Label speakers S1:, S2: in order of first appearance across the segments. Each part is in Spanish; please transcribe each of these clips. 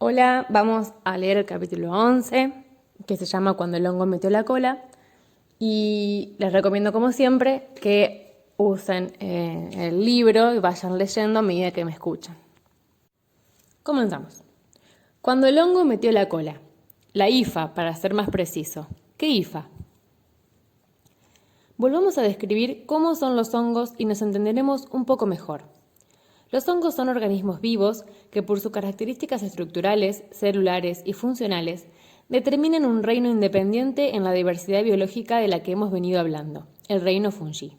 S1: Hola, vamos a leer el capítulo 11, que se llama Cuando el hongo metió la cola. Y les recomiendo, como siempre, que usen el libro y vayan leyendo a medida que me escuchan. Comenzamos. Cuando el hongo metió la cola. La hifa, para ser más preciso. ¿Qué hifa? Volvamos a describir cómo son los hongos y nos entenderemos un poco mejor. Los hongos son organismos vivos que por sus características estructurales, celulares y funcionales determinan un reino independiente en la diversidad biológica de la que hemos venido hablando, el reino fungi.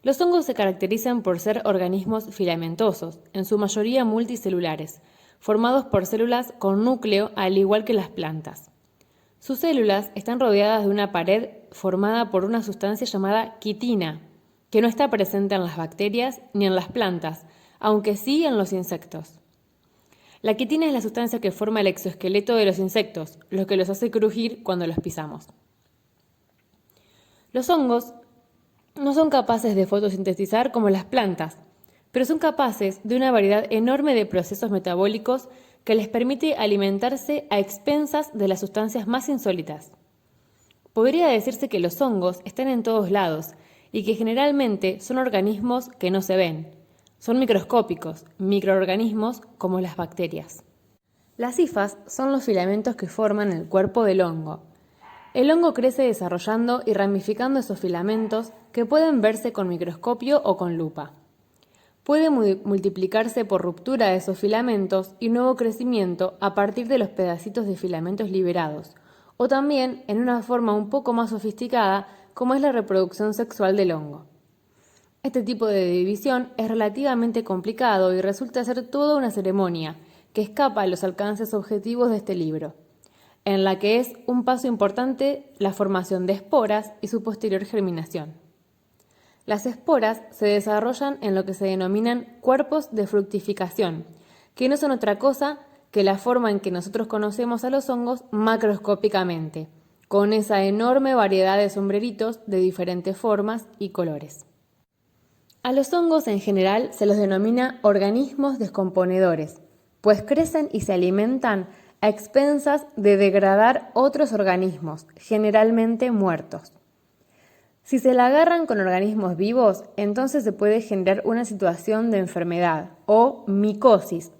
S1: Los hongos se caracterizan por ser organismos filamentosos, en su mayoría multicelulares, formados por células con núcleo al igual que las plantas. Sus células están rodeadas de una pared formada por una sustancia llamada quitina, que no está presente en las bacterias ni en las plantas, aunque sí en los insectos. La quitina es la sustancia que forma el exoesqueleto de los insectos, lo que los hace crujir cuando los pisamos. Los hongos no son capaces de fotosintetizar como las plantas, pero son capaces de una variedad enorme de procesos metabólicos que les permite alimentarse a expensas de las sustancias más insólitas. Podría decirse que los hongos están en todos lados y que generalmente son organismos que no se ven. Son microscópicos, microorganismos como las bacterias. Las hifas son los filamentos que forman el cuerpo del hongo. El hongo crece desarrollando y ramificando esos filamentos que pueden verse con microscopio o con lupa. Puede multiplicarse por ruptura de esos filamentos y nuevo crecimiento a partir de los pedacitos de filamentos liberados, o también en una forma un poco más sofisticada como es la reproducción sexual del hongo. Este tipo de división es relativamente complicado y resulta ser toda una ceremonia que escapa a los alcances objetivos de este libro, en la que es un paso importante la formación de esporas y su posterior germinación. Las esporas se desarrollan en lo que se denominan cuerpos de fructificación, que no son otra cosa que la forma en que nosotros conocemos a los hongos macroscópicamente, con esa enorme variedad de sombreritos de diferentes formas y colores. A los hongos en general se los denomina organismos descomponedores, pues crecen y se alimentan a expensas de degradar otros organismos, generalmente muertos. Si se la agarran con organismos vivos, entonces se puede generar una situación de enfermedad o micosis,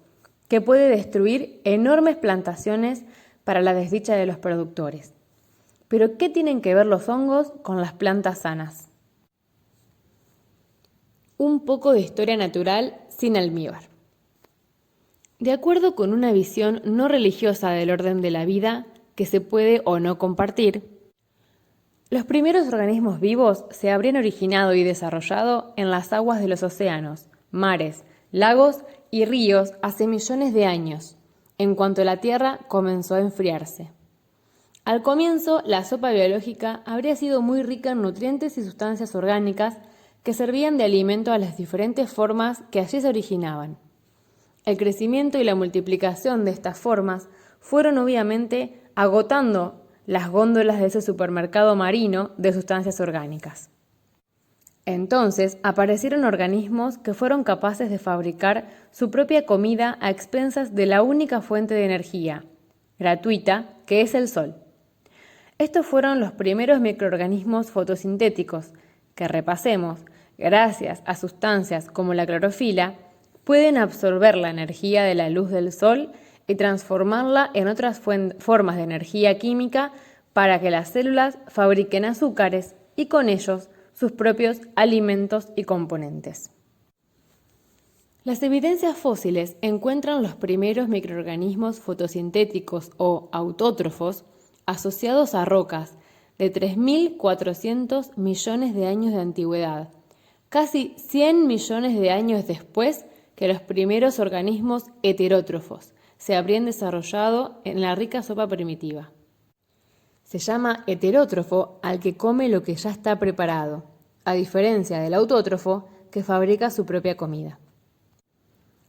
S1: que puede destruir enormes plantaciones para la desdicha de los productores. Pero, ¿qué tienen que ver los hongos con las plantas sanas? Un poco de historia natural sin almíbar. De acuerdo con una visión no religiosa del orden de la vida, que se puede o no compartir, los primeros organismos vivos se habrían originado y desarrollado en las aguas de los océanos, mares, lagos y ríos hace millones de años, en cuanto la Tierra comenzó a enfriarse. Al comienzo, la sopa biológica habría sido muy rica en nutrientes y sustancias orgánicas que servían de alimento a las diferentes formas que allí se originaban. El crecimiento y la multiplicación de estas formas fueron obviamente agotando las góndolas de ese supermercado marino de sustancias orgánicas. Entonces aparecieron organismos que fueron capaces de fabricar su propia comida a expensas de la única fuente de energía gratuita, que es el sol. Estos fueron los primeros microorganismos fotosintéticos que, repasemos, gracias a sustancias como la clorofila, pueden absorber la energía de la luz del sol y transformarla en otras formas de energía química para que las células fabriquen azúcares y con ellos sus propios alimentos y componentes. Las evidencias fósiles encuentran los primeros microorganismos fotosintéticos o autótrofos asociados a rocas de 3.400 millones de años de antigüedad, casi 100 millones de años después que los primeros organismos heterótrofos se habrían desarrollado en la rica sopa primitiva. Se llama heterótrofo al que come lo que ya está preparado, a diferencia del autótrofo que fabrica su propia comida.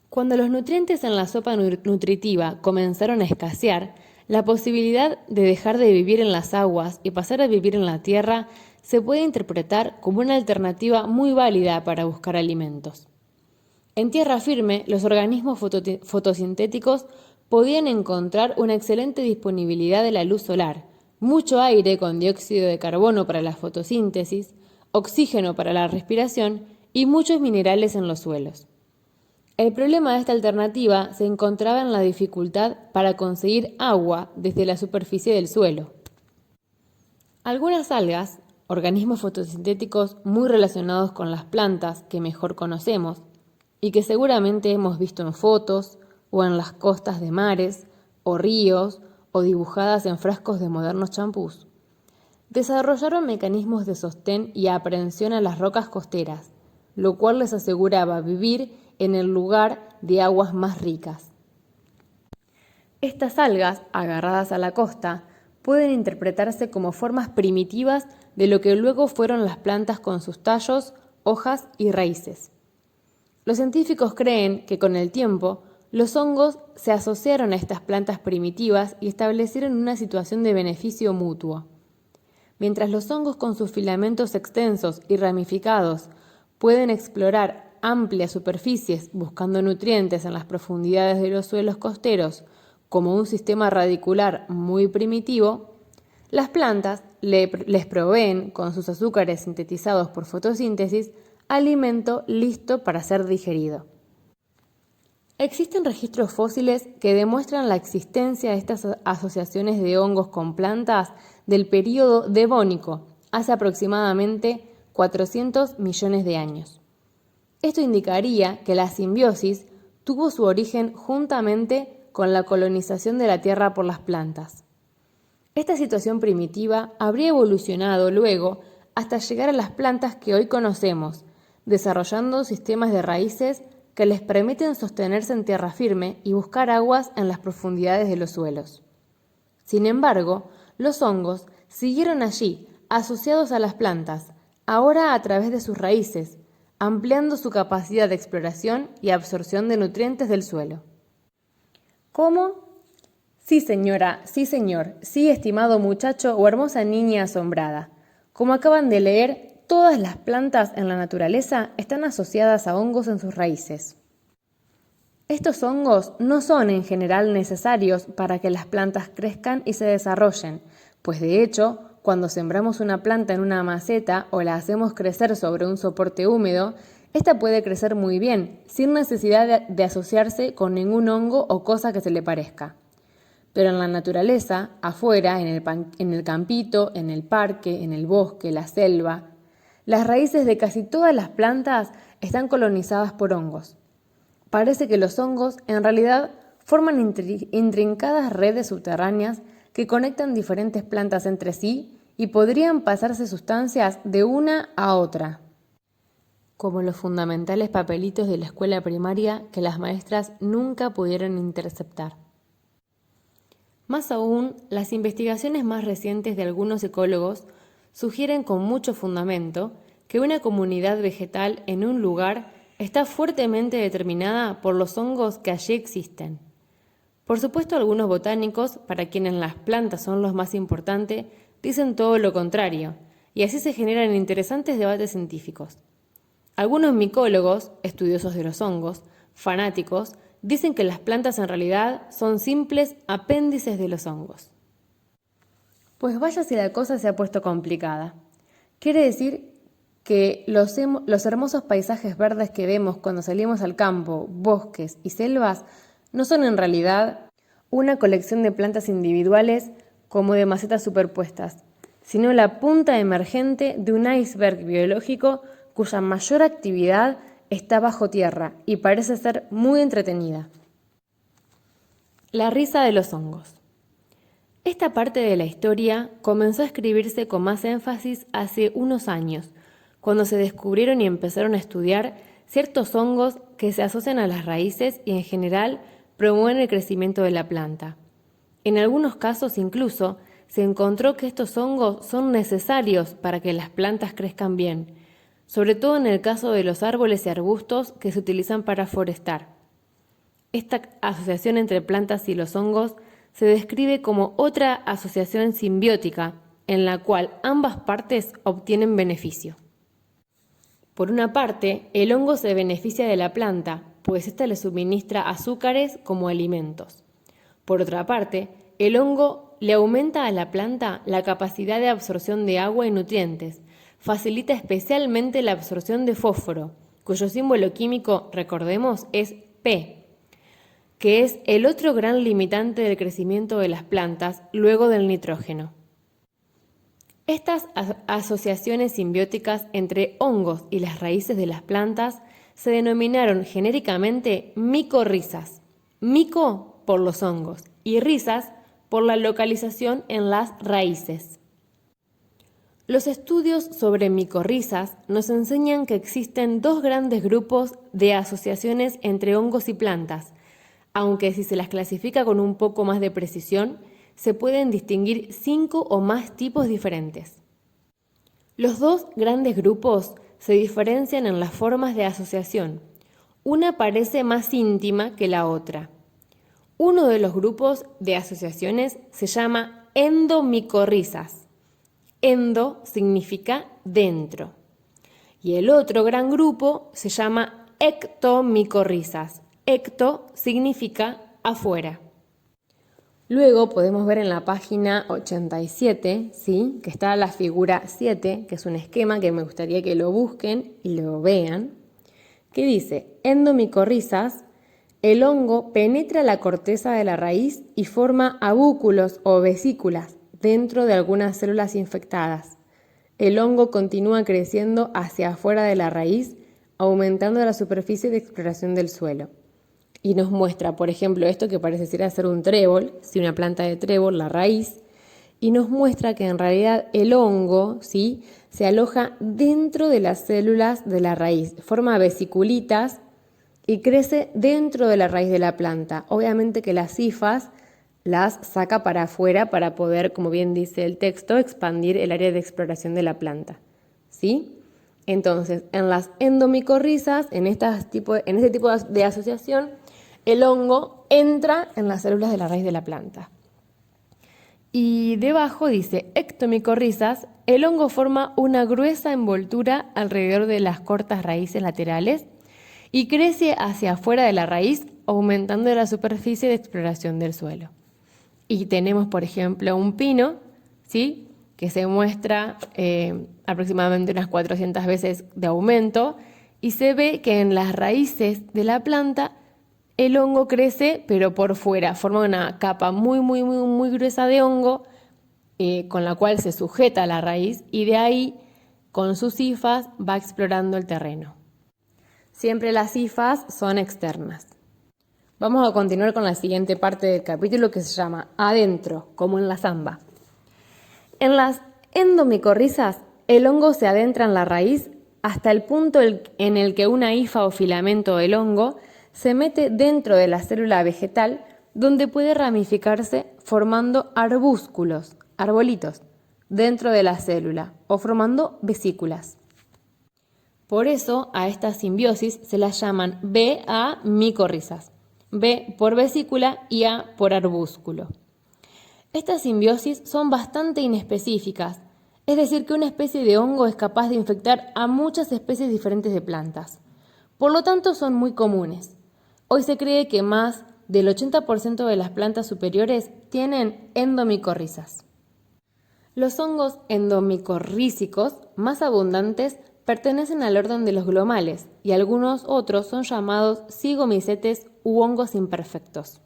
S1: Cuando los nutrientes en la sopa nutritiva comenzaron a escasear, la posibilidad de dejar de vivir en las aguas y pasar a vivir en la tierra se puede interpretar como una alternativa muy válida para buscar alimentos. En tierra firme, los organismos fotosintéticos podían encontrar una excelente disponibilidad de la luz solar, mucho aire con dióxido de carbono para la fotosíntesis, oxígeno para la respiración y muchos minerales en los suelos. El problema de esta alternativa se encontraba en la dificultad para conseguir agua desde la superficie del suelo. Algunas algas, organismos fotosintéticos muy relacionados con las plantas que mejor conocemos y que seguramente hemos visto en fotos o en las costas de mares o ríos o dibujadas en frascos de modernos champús, desarrollaron mecanismos de sostén y aprehensión a las rocas costeras, lo cual les aseguraba vivir en el lugar de aguas más ricas. Estas algas, agarradas a la costa, pueden interpretarse como formas primitivas de lo que luego fueron las plantas con sus tallos, hojas y raíces. Los científicos creen que con el tiempo, los hongos se asociaron a estas plantas primitivas y establecieron una situación de beneficio mutuo. Mientras los hongos con sus filamentos extensos y ramificados pueden explorar amplias superficies buscando nutrientes en las profundidades de los suelos costeros como un sistema radicular muy primitivo, las plantas les proveen, con sus azúcares sintetizados por fotosíntesis, alimento listo para ser digerido. Existen registros fósiles que demuestran la existencia de estas asociaciones de hongos con plantas del período devónico, hace aproximadamente 400 millones de años. Esto indicaría que la simbiosis tuvo su origen juntamente con la colonización de la Tierra por las plantas. Esta situación primitiva habría evolucionado luego hasta llegar a las plantas que hoy conocemos, desarrollando sistemas de raíces que les permiten sostenerse en tierra firme y buscar aguas en las profundidades de los suelos. Sin embargo, los hongos siguieron allí, asociados a las plantas, ahora a través de sus raíces, ampliando su capacidad de exploración y absorción de nutrientes del suelo. ¿Cómo? Sí, señora, sí, señor, sí, estimado muchacho o hermosa niña asombrada. Como acaban de leer, todas las plantas en la naturaleza están asociadas a hongos en sus raíces. Estos hongos no son en general necesarios para que las plantas crezcan y se desarrollen, pues de hecho, cuando sembramos una planta en una maceta o la hacemos crecer sobre un soporte húmedo, esta puede crecer muy bien, sin necesidad de asociarse con ningún hongo o cosa que se le parezca. Pero en la naturaleza, afuera, en el campito, en el parque, en el bosque, la selva, las raíces de casi todas las plantas están colonizadas por hongos. Parece que los hongos en realidad forman intrincadas redes subterráneas que conectan diferentes plantas entre sí y podrían pasarse sustancias de una a otra, como los fundamentales papelitos de la escuela primaria que las maestras nunca pudieron interceptar. Más aún, las investigaciones más recientes de algunos ecólogos sugieren con mucho fundamento que una comunidad vegetal en un lugar está fuertemente determinada por los hongos que allí existen. Por supuesto, algunos botánicos, para quienes las plantas son los más importantes, dicen todo lo contrario, y así se generan interesantes debates científicos. Algunos micólogos, estudiosos de los hongos, fanáticos, dicen que las plantas en realidad son simples apéndices de los hongos. Pues vaya si la cosa se ha puesto complicada. Quiere decir que los hermosos paisajes verdes que vemos cuando salimos al campo, bosques y selvas no son en realidad una colección de plantas individuales como de macetas superpuestas, sino la punta emergente de un iceberg biológico cuya mayor actividad está bajo tierra y parece ser muy entretenida. La risa de los hongos. Esta parte de la historia comenzó a escribirse con más énfasis hace unos años, cuando se descubrieron y empezaron a estudiar ciertos hongos que se asocian a las raíces y en general promueven el crecimiento de la planta. En algunos casos incluso se encontró que estos hongos son necesarios para que las plantas crezcan bien, sobre todo en el caso de los árboles y arbustos que se utilizan para forestar. Esta asociación entre plantas y los hongos se describe como otra asociación simbiótica en la cual ambas partes obtienen beneficio. Por una parte, el hongo se beneficia de la planta, pues ésta le suministra azúcares como alimentos. Por otra parte, el hongo le aumenta a la planta la capacidad de absorción de agua y nutrientes, facilita especialmente la absorción de fósforo, cuyo símbolo químico, recordemos, es P, que es el otro gran limitante del crecimiento de las plantas luego del nitrógeno. Estas asociaciones simbióticas entre hongos y las raíces de las plantas se denominaron genéricamente micorrizas. Mico por los hongos y rizas por la localización en las raíces. Los estudios sobre micorrizas nos enseñan que existen dos grandes grupos de asociaciones entre hongos y plantas, aunque si se las clasifica con un poco más de precisión, se pueden distinguir 5 o más tipos diferentes. Los dos grandes grupos se diferencian en las formas de asociación. Una parece más íntima que la otra. Uno de los grupos de asociaciones se llama endomicorrizas. Endo significa dentro. Y el otro gran grupo se llama ectomicorrizas. Ecto significa afuera. Luego podemos ver en la página 87, ¿sí?, que está la figura 7, que es un esquema que me gustaría que lo busquen y lo vean, que dice, endomicorrizas, el hongo penetra la corteza de la raíz y forma abúculos o vesículas dentro de algunas células infectadas. El hongo continúa creciendo hacia afuera de la raíz, aumentando la superficie de exploración del suelo. Y nos muestra, por ejemplo, esto que parece ser un trébol, ¿sí?, una planta de trébol, la raíz, y nos muestra que en realidad el hongo, ¿sí?, se aloja dentro de las células de la raíz, forma vesiculitas y crece dentro de la raíz de la planta. Obviamente que las hifas las saca para afuera para poder, como bien dice el texto, expandir el área de exploración de la planta, ¿sí? Entonces, en las endomicorrizas, en este tipo de asociación, el hongo entra en las células de la raíz de la planta. Y debajo dice, ectomicorrizas, el hongo forma una gruesa envoltura alrededor de las cortas raíces laterales y crece hacia afuera de la raíz, aumentando la superficie de exploración del suelo. Y tenemos, por ejemplo, un pino, ¿sí?, que se muestra aproximadamente unas 400 veces de aumento, y se ve que en las raíces de la planta el hongo crece, pero por fuera, forma una capa muy gruesa de hongo con la cual se sujeta la raíz y de ahí, con sus hifas, va explorando el terreno. Siempre las hifas son externas. Vamos a continuar con la siguiente parte del capítulo que se llama Adentro, como en la zamba. En las endomicorrizas, el hongo se adentra en la raíz hasta el punto en el que una hifa o filamento del hongo se mete dentro de la célula vegetal, donde puede ramificarse formando arbúsculos, arbolitos, dentro de la célula o formando vesículas. Por eso a esta simbiosis se las llaman B-A-micorrizas. B por vesícula y A por arbúsculo. Estas simbiosis son bastante inespecíficas, es decir, que una especie de hongo es capaz de infectar a muchas especies diferentes de plantas. Por lo tanto, son muy comunes. Hoy se cree que más del 80% de las plantas superiores tienen endomicorrizas. Los hongos endomicorrízicos más abundantes pertenecen al orden de los glomales y algunos otros son llamados zigomicetes u hongos imperfectos.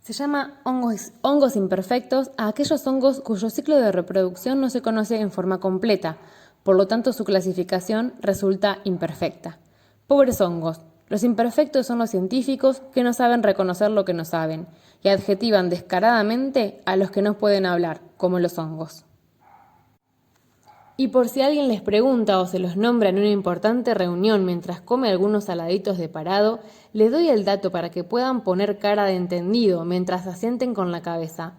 S1: Se llama hongos imperfectos a aquellos hongos cuyo ciclo de reproducción no se conoce en forma completa, por lo tanto su clasificación resulta imperfecta. Pobres hongos. Los imperfectos son los científicos que no saben reconocer lo que no saben y adjetivan descaradamente a los que no pueden hablar, como los hongos. Y por si alguien les pregunta o se los nombra en una importante reunión mientras come algunos saladitos de parado, les doy el dato para que puedan poner cara de entendido mientras asienten con la cabeza.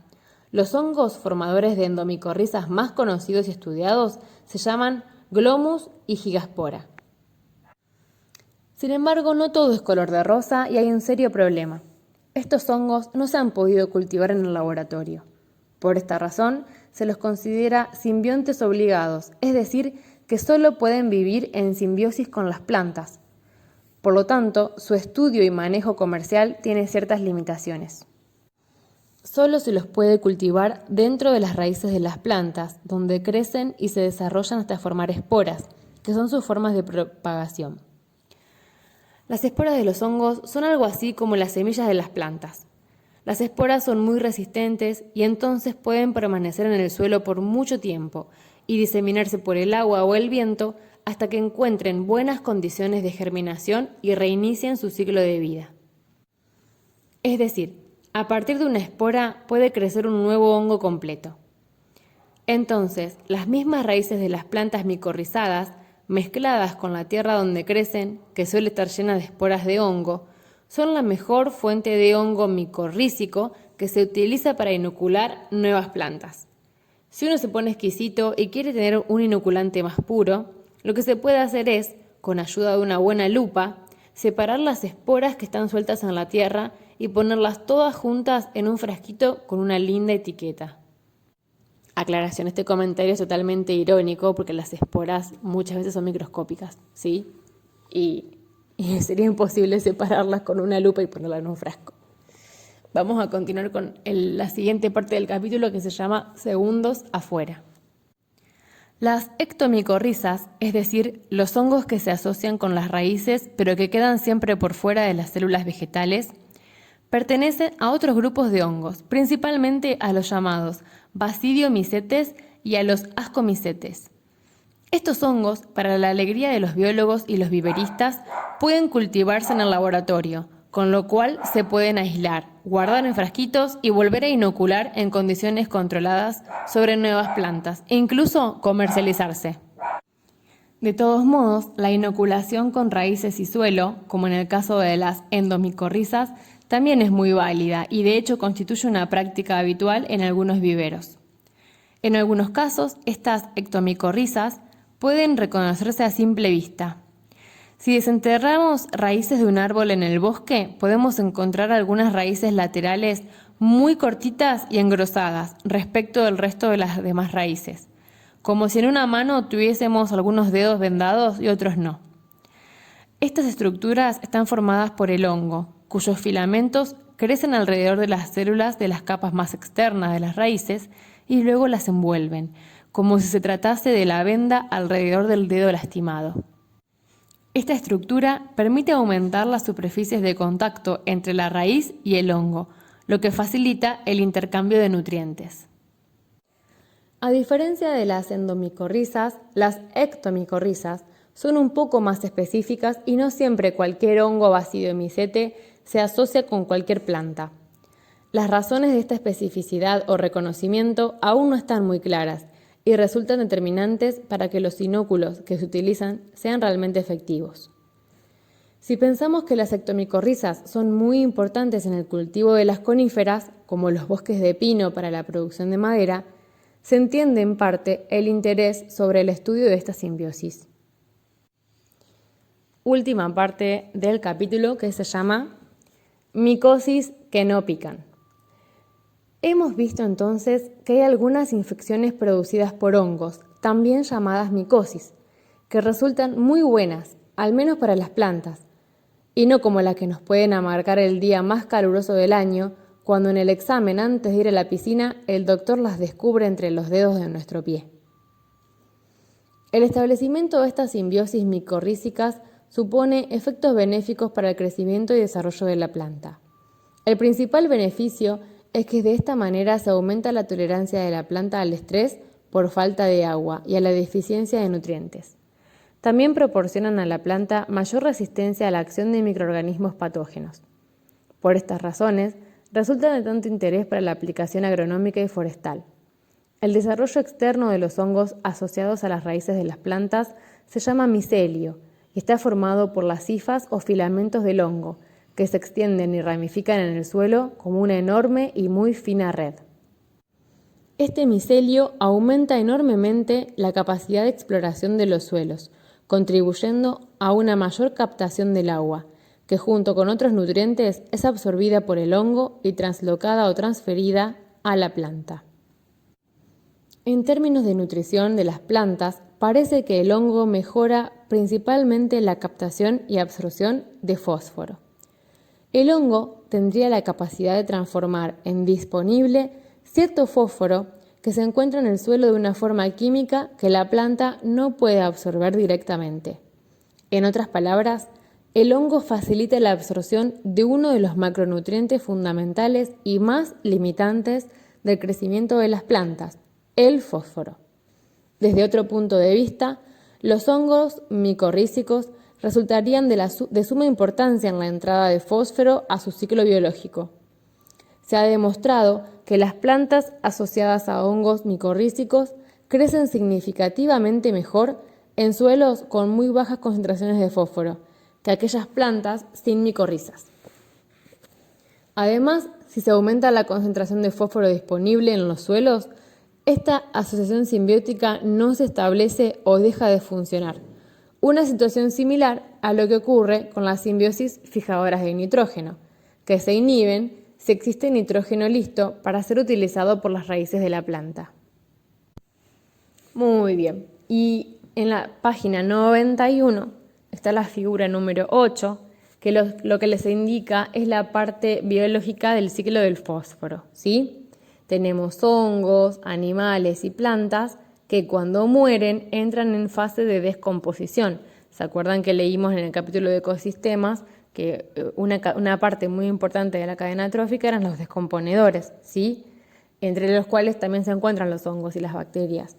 S1: Los hongos formadores de endomicorrizas más conocidos y estudiados se llaman Glomus y Gigaspora. Sin embargo, no todo es color de rosa y hay un serio problema. Estos hongos no se han podido cultivar en el laboratorio. Por esta razón, se los considera simbiontes obligados, es decir, que solo pueden vivir en simbiosis con las plantas. Por lo tanto, su estudio y manejo comercial tiene ciertas limitaciones. Solo se los puede cultivar dentro de las raíces de las plantas, donde crecen y se desarrollan hasta formar esporas, que son sus formas de propagación. Las esporas de los hongos son algo así como las semillas de las plantas. Las esporas son muy resistentes y entonces pueden permanecer en el suelo por mucho tiempo y diseminarse por el agua o el viento hasta que encuentren buenas condiciones de germinación y reinicien su ciclo de vida. Es decir, a partir de una espora puede crecer un nuevo hongo completo. Entonces, las mismas raíces de las plantas micorrizadas, mezcladas con la tierra donde crecen, que suele estar llena de esporas de hongo, son la mejor fuente de hongo micorrícico que se utiliza para inocular nuevas plantas. Si uno se pone exquisito y quiere tener un inoculante más puro, lo que se puede hacer es, con ayuda de una buena lupa, separar las esporas que están sueltas en la tierra y ponerlas todas juntas en un frasquito con una linda etiqueta. Aclaración, este comentario es totalmente irónico porque las esporas muchas veces son microscópicas, ¿sí? Y sería imposible separarlas con una lupa y ponerlas en un frasco. Vamos a continuar con la siguiente parte del capítulo que se llama Segundos afuera. Las ectomicorrizas, es decir, los hongos que se asocian con las raíces pero que quedan siempre por fuera de las células vegetales, pertenecen a otros grupos de hongos, principalmente a los llamados Basidiomycetes y a los Ascomycetes. Estos hongos, para la alegría de los biólogos y los viveristas, pueden cultivarse en el laboratorio, con lo cual se pueden aislar, guardar en frasquitos y volver a inocular en condiciones controladas sobre nuevas plantas e incluso comercializarse. De todos modos, la inoculación con raíces y suelo, como en el caso de las endomicorrizas, también es muy válida y de hecho constituye una práctica habitual en algunos viveros. En algunos casos, estas ectomicorrizas pueden reconocerse a simple vista. Si desenterramos raíces de un árbol en el bosque, podemos encontrar algunas raíces laterales muy cortitas y engrosadas respecto del resto de las demás raíces, como si en una mano tuviésemos algunos dedos vendados y otros no. Estas estructuras están formadas por el hongo, cuyos filamentos crecen alrededor de las células de las capas más externas de las raíces y luego las envuelven, como si se tratase de la venda alrededor del dedo lastimado. Esta estructura permite aumentar las superficies de contacto entre la raíz y el hongo, lo que facilita el intercambio de nutrientes. A diferencia de las endomicorrizas, las ectomicorrizas son un poco más específicas y no siempre cualquier hongo basidiomycete se asocia con cualquier planta. Las razones de esta especificidad o reconocimiento aún no están muy claras y resultan determinantes para que los inóculos que se utilizan sean realmente efectivos. Si pensamos que las ectomicorrizas son muy importantes en el cultivo de las coníferas, como los bosques de pino para la producción de madera, se entiende en parte el interés sobre el estudio de esta simbiosis. Última parte del capítulo que se llama Micosis que no pican. Hemos visto entonces que hay algunas infecciones producidas por hongos, también llamadas micosis, que resultan muy buenas, al menos para las plantas, y no como las que nos pueden amargar el día más caluroso del año, cuando en el examen antes de ir a la piscina el doctor las descubre entre los dedos de nuestro pie. El establecimiento de estas simbiosis micorrízicas supone efectos benéficos para el crecimiento y desarrollo de la planta. El principal beneficio es que de esta manera se aumenta la tolerancia de la planta al estrés por falta de agua y a la deficiencia de nutrientes. También proporcionan a la planta mayor resistencia a la acción de microorganismos patógenos. Por estas razones, resultan de tanto interés para la aplicación agronómica y forestal. El desarrollo externo de los hongos asociados a las raíces de las plantas se llama micelio y está formado por las hifas o filamentos del hongo, que se extienden y ramifican en el suelo como una enorme y muy fina red. Este micelio aumenta enormemente la capacidad de exploración de los suelos, contribuyendo a una mayor captación del agua, que junto con otros nutrientes es absorbida por el hongo y translocada o transferida a la planta. En términos de nutrición de las plantas, parece que el hongo mejora principalmente la captación y absorción de fósforo. El hongo tendría la capacidad de transformar en disponible cierto fósforo que se encuentra en el suelo de una forma química que la planta no puede absorber directamente. En otras palabras, el hongo facilita la absorción de uno de los macronutrientes fundamentales y más limitantes del crecimiento de las plantas, el fósforo. Desde otro punto de vista, los hongos micorrízicos resultarían de suma importancia en la entrada de fósforo a su ciclo biológico. Se ha demostrado que las plantas asociadas a hongos micorrízicos crecen significativamente mejor en suelos con muy bajas concentraciones de fósforo que aquellas plantas sin micorrizas. Además, si se aumenta la concentración de fósforo disponible en los suelos, esta asociación simbiótica no se establece o deja de funcionar. Una situación similar a lo que ocurre con las simbiosis fijadoras de nitrógeno, que se inhiben si existe nitrógeno listo para ser utilizado por las raíces de la planta. Muy bien, y en la página 91 está la figura número 8, que lo que les indica es la parte biológica del ciclo del fósforo, ¿sí? Tenemos hongos, animales y plantas que cuando mueren entran en fase de descomposición. ¿Se acuerdan que leímos en el capítulo de ecosistemas que una parte muy importante de la cadena trófica eran los descomponedores, ¿sí? Entre los cuales también se encuentran los hongos y las bacterias?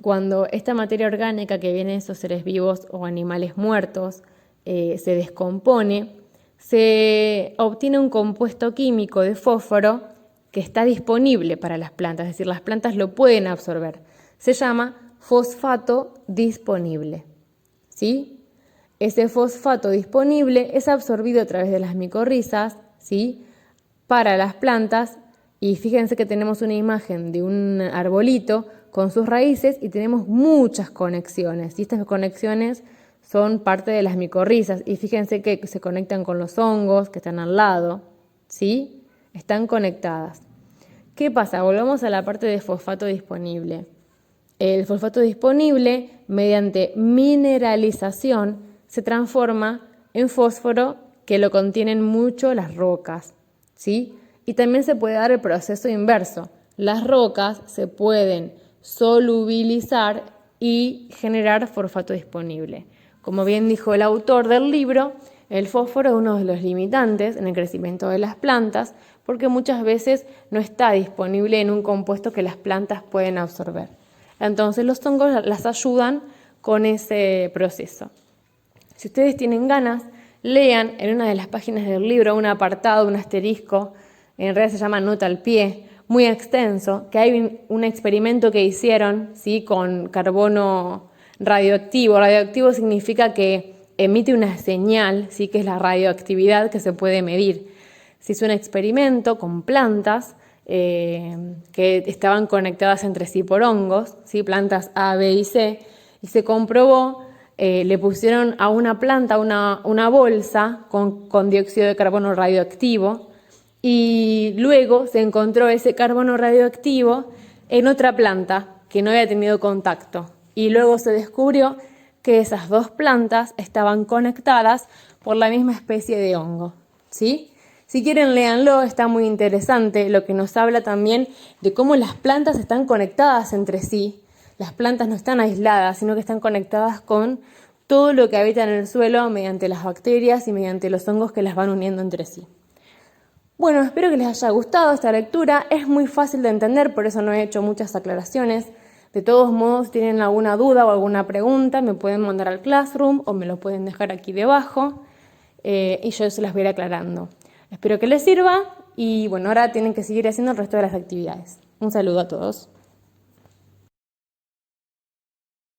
S1: Cuando esta materia orgánica que viene de esos seres vivos o animales muertos se descompone, se obtiene un compuesto químico de fósforo que está disponible para las plantas, es decir, las plantas lo pueden absorber. Se llama fosfato disponible, ¿sí? Ese fosfato disponible es absorbido a través de las micorrizas, ¿sí? Para las plantas, y fíjense que tenemos una imagen de un arbolito con sus raíces y tenemos muchas conexiones, y estas conexiones son parte de las micorrizas, y fíjense que se conectan con los hongos que están al lado, ¿sí? Están conectadas. ¿Qué pasa? Volvamos a la parte de fosfato disponible. El fosfato disponible, mediante mineralización, se transforma en fósforo que lo contienen mucho las rocas, ¿sí? Y también se puede dar el proceso inverso. Las rocas se pueden solubilizar y generar fosfato disponible. Como bien dijo el autor del libro, el fósforo es uno de los limitantes en el crecimiento de las plantas porque muchas veces no está disponible en un compuesto que las plantas pueden absorber. Entonces los hongos las ayudan con ese proceso. Si ustedes tienen ganas, lean en una de las páginas del libro un apartado, un asterisco, en realidad se llama nota al pie, muy extenso, que hay un experimento que hicieron, ¿sí? Con carbono radioactivo. Radioactivo significa que emite una señal, ¿sí? Que es la radioactividad que se puede medir. Se hizo un experimento con plantas que estaban conectadas entre sí por hongos, ¿sí? Plantas A, B y C, y se comprobó, le pusieron a una planta una bolsa con dióxido de carbono radioactivo, y luego se encontró ese carbono radioactivo en otra planta que no había tenido contacto. Y luego se descubrió que esas dos plantas estaban conectadas por la misma especie de hongo, ¿sí? Si quieren, léanlo, está muy interesante, lo que nos habla también de cómo las plantas están conectadas entre sí. Las plantas no están aisladas, sino que están conectadas con todo lo que habita en el suelo mediante las bacterias y mediante los hongos que las van uniendo entre sí. Bueno, espero que les haya gustado esta lectura. Es muy fácil de entender, por eso no he hecho muchas aclaraciones. De todos modos, si tienen alguna duda o alguna pregunta, me pueden mandar al Classroom o me lo pueden dejar aquí debajo y yo se las voy a ir aclarando. Espero que les sirva y bueno, ahora tienen que seguir haciendo el resto de las actividades. Un saludo a todos.